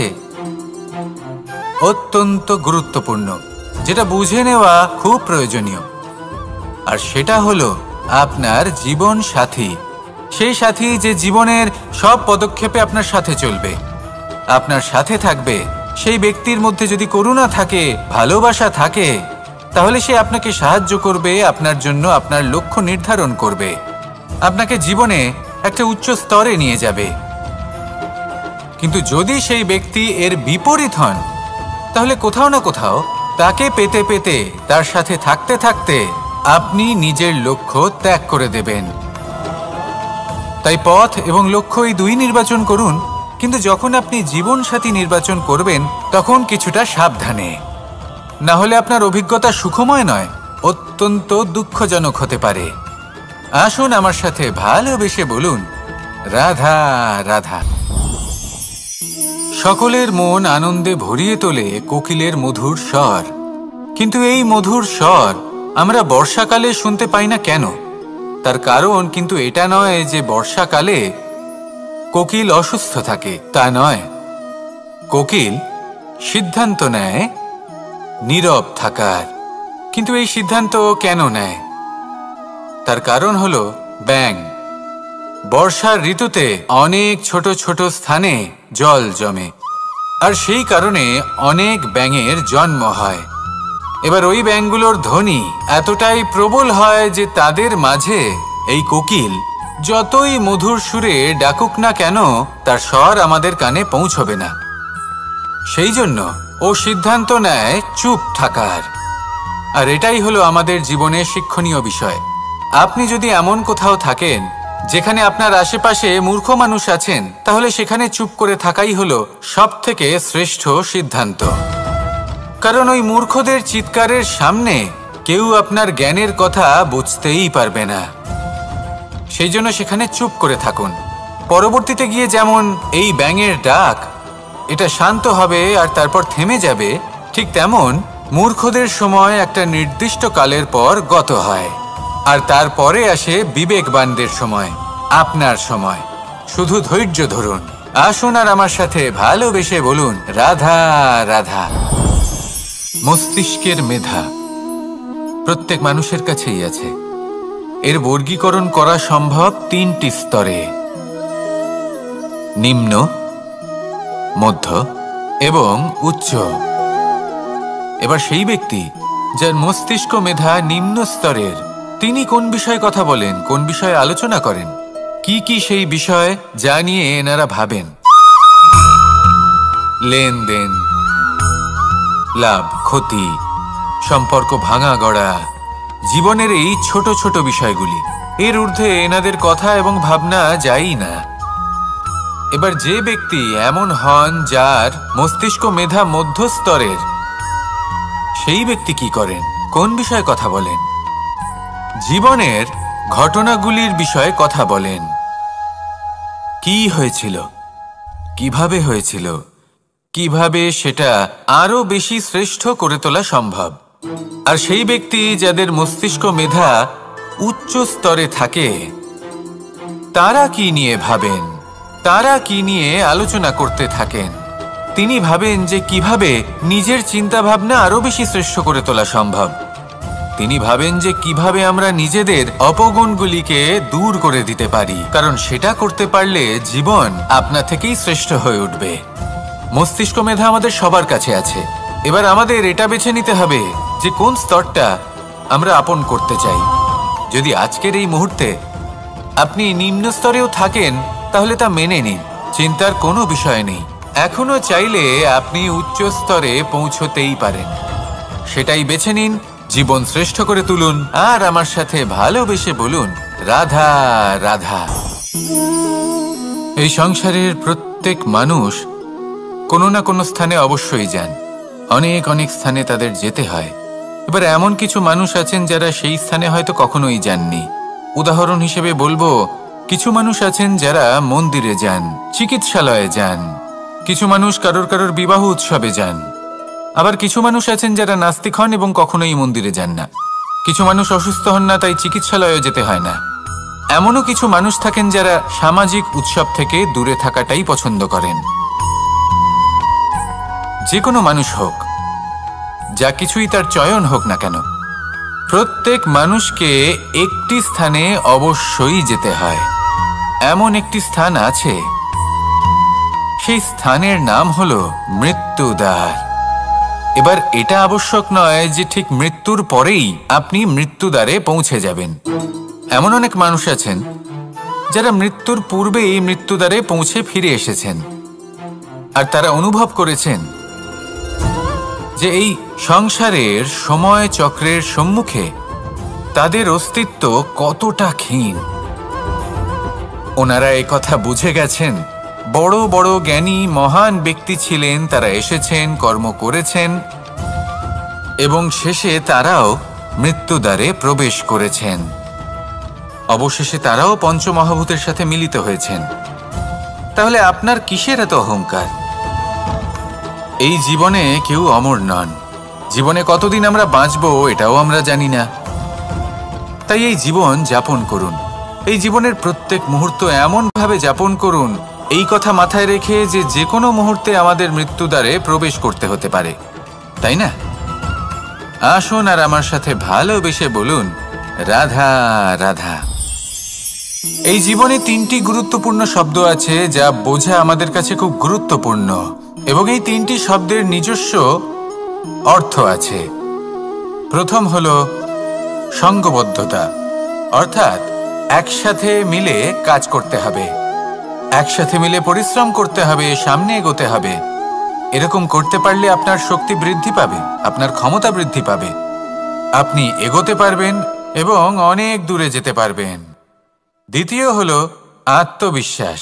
অত্যন্ত গুরুত্বপূর্ণ, যেটা বুঝে নেওয়া খুব প্রয়োজনীয়। আর সেটা হলো আপনার জীবন সাথী। সেই সাথী যে জীবনের সব পদক্ষেপে আপনার সাথে চলবে, আপনার সাথে থাকবে। সেই ব্যক্তির মধ্যে যদি করুণা থাকে, ভালোবাসা থাকে, তাহলে সে আপনাকে সাহায্য করবে, আপনার জন্য আপনার লক্ষ্য নির্ধারণ করবে, আপনাকে জীবনে একটা উচ্চ স্তরে নিয়ে যাবে। কিন্তু যদি সেই ব্যক্তি এর বিপরীত হন, তাহলে কোথাও না কোথাও তাকে পেতে পেতে, তার সাথে থাকতে থাকতে আপনি নিজের লক্ষ্য ত্যাগ করে দেবেন। তাই পথ এবং লক্ষ্য এই দুই নির্বাচন করুন, কিন্তু যখন আপনি জীবন সাথী নির্বাচন করবেন তখন কিছুটা সাবধানে, না হলে আপনার অভিজ্ঞতা সুখময় নয়, অত্যন্ত দুঃখজনক হতে পারে। আসুন আমার সাথে ভালোবেসে বলুন, রাধা রাধা। সকলের মন আনন্দে ভরিয়ে তোলে কোকিলের মধুর স্বর, কিন্তু এই মধুর স্বর আমরা বর্ষাকালে শুনতে পাই না কেন? তার কারণ কিন্তু এটা নয় যে বর্ষাকালে কোকিল অসুস্থ থাকে, তা নয়। কোকিল সিদ্ধান্ত নেয় নীরব থাকার, কিন্তু এই সিদ্ধান্ত কেন নেয়? তার কারণ হলো ব্যাঙ। বর্ষার ঋতুতে অনেক ছোট ছোট স্থানে জল জমে, আর সেই কারণে অনেক ব্যাঙের জন্ম হয়। এবার ওই ব্যাঙগুলোর ধ্বনি এতটাই প্রবল হয় যে তাদের মাঝে এই কোকিল যতই মধুর সুরে ডাকুক না কেন, তার স্বর আমাদের কানে পৌঁছবে না। সেই জন্য ও সিদ্ধান্ত নেয় চুপ থাকার। আর এটাই হলো আমাদের জীবনে শিক্ষণীয় বিষয়। আপনি যদি এমন কোথাও থাকেন যেখানে আপনার আশেপাশে মূর্খ মানুষ আছেন, তাহলে সেখানে চুপ করে থাকাই হলো সবথেকে শ্রেষ্ঠ সিদ্ধান্ত। কারণ ওই মূর্খদের চিৎকারের সামনে কেউ আপনার জ্ঞানের কথা বুঝতেই পারবে না। সেই জন্য সেখানে চুপ করে থাকুন। পরবর্তীতে গিয়ে যেমন এই ব্যাঙের ডাক, এটা শান্ত হবে আর তারপর থেমে যাবে, ঠিক তেমন মূর্খদের সময় একটা নির্দিষ্ট কালের পর গত হয়, আর তারপরে আসে বিবেকবানদের সময়, আপনার সময়। শুধু ধৈর্য ধরুন। আসুন আর আমার সাথে ভালোবেসে বলুন, রাধা রাধা। মস্তিষ্কের মেধা প্রত্যেক মানুষের কাছেই আছে। এর বর্গীকরণ করা সম্ভব তিনটি স্তরে: নিম্ন, মধ্য এবং উচ্চ। এবার সেই ব্যক্তি যার মস্তিষ্ক মেধা নিম্ন স্তরের, তিনি কোন বিষয়ে কথা বলেন, কোন বিষয়ে আলোচনা করেন, কি কি সেই বিষয় যা নিয়ে এনারা ভাবেন? লেনদেন, লাভ ক্ষতি, সম্পর্ক ভাঙা গড়া, জীবনের এই ছোট ছোট বিষয়গুলি। এর ঊর্ধ্বে এনাদের কথা এবং ভাবনা যায়ই না। এবার যে ব্যক্তি এমন হন যার মস্তিষ্ক মেধা মধ্যস্তরের, সেই ব্যক্তি কি করেন, কোন বিষয়ে কথা বলেন? জীবনের ঘটনাগুলির বিষয়ে কথা বলেন। কি হয়েছিল, কিভাবে হয়েছিল, কিভাবে সেটা আরো বেশি শ্রেষ্ঠ করে তোলা সম্ভব। আর সেই ব্যক্তি যাদের মস্তিষ্ক মেধা উচ্চ স্তরে থাকে তারা কি নিয়ে ভাবেন, তারা কি নিয়ে আলোচনা করতে থাকেন? তিনি ভাবেন যে কিভাবে নিজের চিন্তা ভাবনা আরো বেশি শ্রেষ্ঠ করে তোলা সম্ভব। তিনি ভাবেন যে কিভাবে আমরা নিজেদের অপগুণগুলিকে দূর করে দিতে পারি, কারণ সেটা করতে পারলে জীবন আপনা থেকেই শ্রেষ্ঠ হয়ে উঠবে। মস্তিষ্ক মেধা আমাদের সবার কাছে আছে। এবার আমাদের এটা বেছে নিতে হবে যে কোন স্তরটা আমরা আপন করতে চাই। যদি আজকের এই মুহূর্তে আপনি নিম্ন স্তরেও থাকেন তাহলে তা মেনে নিন, চিন্তার কোনো বিষয় নেই। এখনো চাইলে আপনি উচ্চ স্তরে পৌঁছতেই পারেন। সেটাই বেছে নিন, জীবন শ্রেষ্ঠ করে তুলুন আর আমার সাথে ভালোবেসে বলুন রাধা রাধা। এই সংসারের প্রত্যেক মানুষ কোনো না কোনো স্থানে অবশ্যই যান, অনেক অনেক স্থানে তাদের যেতে হয়। এবার এমন কিছু মানুষ আছেন যারা সেই স্থানে হয়তো কখনোই যাননি। উদাহরণ হিসেবে বলবো, কিছু মানুষ আছেন যারা মন্দিরে যান, চিকিৎসালয়ে যান, কিছু মানুষ কারোর কারোর বিবাহ উৎসবে যান, আবার কিছু মানুষ আছেন যারা নাস্তিক হন এবং কখনোই মন্দিরে যান না। কিছু মানুষ অসুস্থ হন না, তাই চিকিৎসালয়ে যেতে হয় না। এমনও কিছু মানুষ থাকেন যারা সামাজিক উৎসব থেকে দূরে থাকাটাই পছন্দ করেন। যে কোনো মানুষ হোক, যা কিছুই তার চয়ন হোক না কেন, প্রত্যেক মানুষকে একটি স্থানে অবশ্যই যেতে হয়। এমন একটি স্থান আছে, সেই স্থানের নাম হলো মৃত্যুদ্বার। এবার এটা আবশ্যক নয় যে ঠিক মৃত্যুর পরেই আপনি মৃত্যুদ্বারে পৌঁছে যাবেন। এমন অনেক মানুষ আছেন যারা মৃত্যুর পূর্বেই মৃত্যুদ্বারে পৌঁছে ফিরে এসেছেন, আর তারা অনুভব করেছেন যে এই সংসারের সময় চক্রের সম্মুখে তাদের অস্তিত্ব কতটা ক্ষীণ। ওনারা এই কথা বুঝে গেছেন। বড় বড় জ্ঞানী মহান ব্যক্তি ছিলেন, তারা এসেছেন, কর্ম করেছেন এবং শেষে তারাও মৃত্যুদ্বারে প্রবেশ করেছেন। অবশেষে তারাও পঞ্চমহাভূতের সাথে মিলিত হয়েছেন। তাহলে আপনার কিসের এত অহংকার? এই জীবনে কেউ অমর নন। জীবনে কতদিন আমরা বাঁচবো এটাও আমরা জানি না। তাই এই জীবন যাপন করুন। এই জীবনের প্রত্যেক মুহূর্ত এমনভাবে যাপন করুন, এই কথা মাথায় রেখে যে যে কোনো মুহূর্তে আমাদের মৃত্যুদ্বারে প্রবেশ করতে হতে পারে, তাই না? আসুন আর আমার সাথে ভালোবেসে বলুন রাধা রাধা। এই জীবনে তিনটি গুরুত্বপূর্ণ শব্দ আছে যা বোঝা আমাদের কাছে খুব গুরুত্বপূর্ণ, এবং এই তিনটি শব্দের নিজস্ব অর্থ আছে। প্রথম হলো সঙ্গবদ্ধতা, অর্থাৎ একসাথে মিলে কাজ করতে হবে, একসাথে মিলে পরিশ্রম করতে হবে, সামনে এগোতে হবে। এরকম করতে পারলে আপনার শক্তি বৃদ্ধি পাবে, আপনার ক্ষমতা বৃদ্ধি পাবে, আপনি এগোতে পারবেন এবং অনেক দূরে যেতে পারবেন। দ্বিতীয় হলো আত্মবিশ্বাস।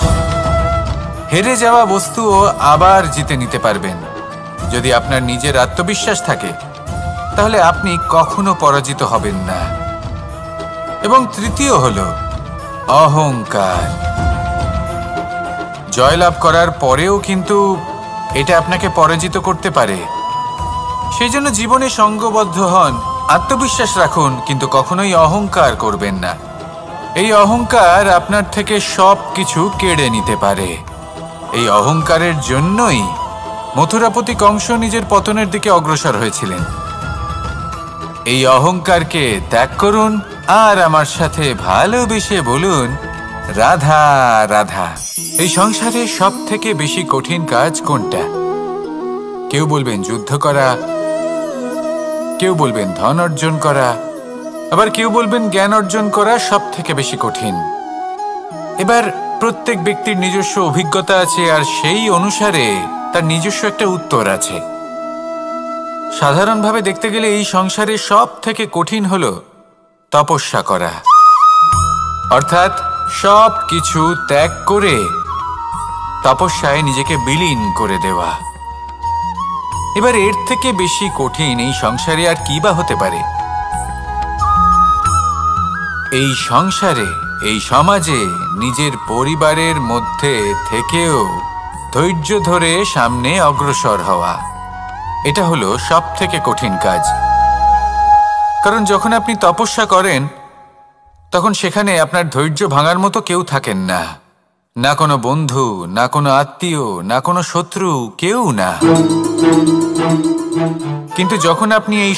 হেরে যাওয়া বস্তুও আবার জিতে নিতে পারবেন। যদি আপনার নিজের আত্মবিশ্বাস থাকে তাহলে আপনি কখনো পরাজিত হবেন না। এবং তৃতীয় হলো অহংকার। জয়লাভ করার পরেও কিন্তু এটা আপনাকে পরাজিত করতে পারে। সেই জন্য জীবনে সঙ্গবদ্ধ হন, আত্মবিশ্বাস রাখুন, কিন্তু কখনোই অহংকার করবেন না। এই অহংকার আপনার থেকে সব কিছু কেড়ে নিতে পারে। এই অহংকারের জন্যই মথুরাপতি কংস নিজের পতনের দিকে অগ্রসর হয়েছিলেন। এই অহংকারকে ত্যাগ করুন আর আমার সাথে ভালোবেসে বলুন রাধা রাধা। এই সংসারে সব থেকে বেশি কঠিন কাজ কোনটা? কেউ বলবেন যুদ্ধ করা, কেউ বলবেন ধন অর্জন করা, আবার কেউ বলবেন জ্ঞান অর্জন করা সব থেকে বেশি কঠিন। এবার প্রত্যেক ব্যক্তির নিজস্ব অভিজ্ঞতা আছে আর সেই অনুসারে তার নিজস্ব একটা উত্তর আছে। সাধারণভাবে দেখতে গেলে এই সংসারে সব থেকে কঠিন হলো তপস্যা করা, অর্থাৎ সব কিছু ত্যাগ করে তপস্যায় নিজেকে বিলীন করে দেওয়া। এবার এর থেকে বেশি কঠিন এই সংসারে আর কি বা হতে পারে? এই সংসারে, এই সমাজে নিজের পরিবারের মধ্যে থেকেও ধৈর্য ধরে সামনে অগ্রসর হওয়া, এটা হলো সবথেকে কঠিন কাজ। কারণ যখন আপনি তপস্যা করেন তখন সেখানে আপনার ধৈর্য ভাঙার মতো কেউ থাকেন না, না কোনো বন্ধু, না কোনো আত্মীয়, না কোনো শত্রু, কেউ না। কিন্তু যখন আপনি এই